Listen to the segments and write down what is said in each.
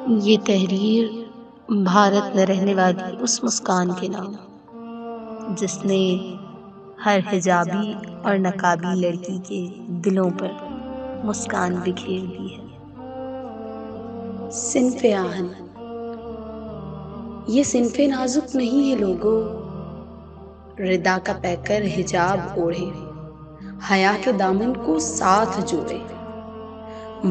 یہ تحریر بھارت میں رہنے والی اس مسکان کے نام، جس نے ہر حجابی اور نقابی لڑکی کے دلوں پر مسکان بکھیر دی ہے۔ صنف آہن، یہ صنف نازک نہیں ہے لوگو، ردا کا پیکر حجاب اوڑھے، حیا کے دامن کو ساتھ جوڑے،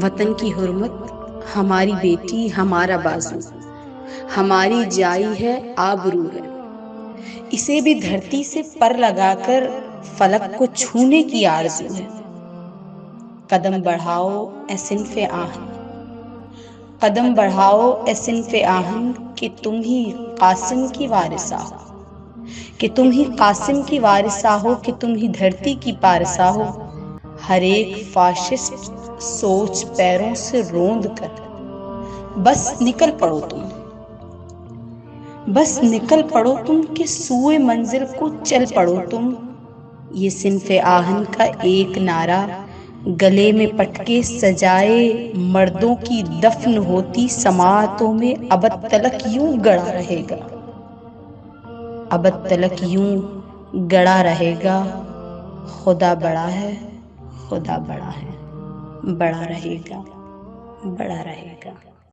وطن کی حرمت ہماری بیٹی ہمارا بازو، ہماری جائی ہے آبرو ہے، اسے بھی دھرتی سے پر لگا کر فلک کو چھونے کی آرزو ہے۔ قدم بڑھاؤ اے صنف آہن، قدم بڑھاؤ اے صنف آہن، کہ تم ہی قاسم کی وارثہ ہو، کہ تم ہی قاسم کی وارثہ ہو، کہ تم ہی دھرتی کی پارسہ ہو، ہر ایک فاشسٹ سوچ پیروں سے روند کر بس نکل پڑو تم، بس نکل پڑو تم، کہ سوئے منزل کو چل پڑو تم۔ یہ صنف آہن کا ایک نعرہ گلے میں پٹکے سجائے مردوں کی دفن ہوتی سماعتوں میں ابد تلک یوں گڑا رہے گا، ابد تلک یوں گڑا رہے گا۔ خدا بڑا ہے، خدا بڑا ہے، بڑا رہے گا، بڑا رہے گا۔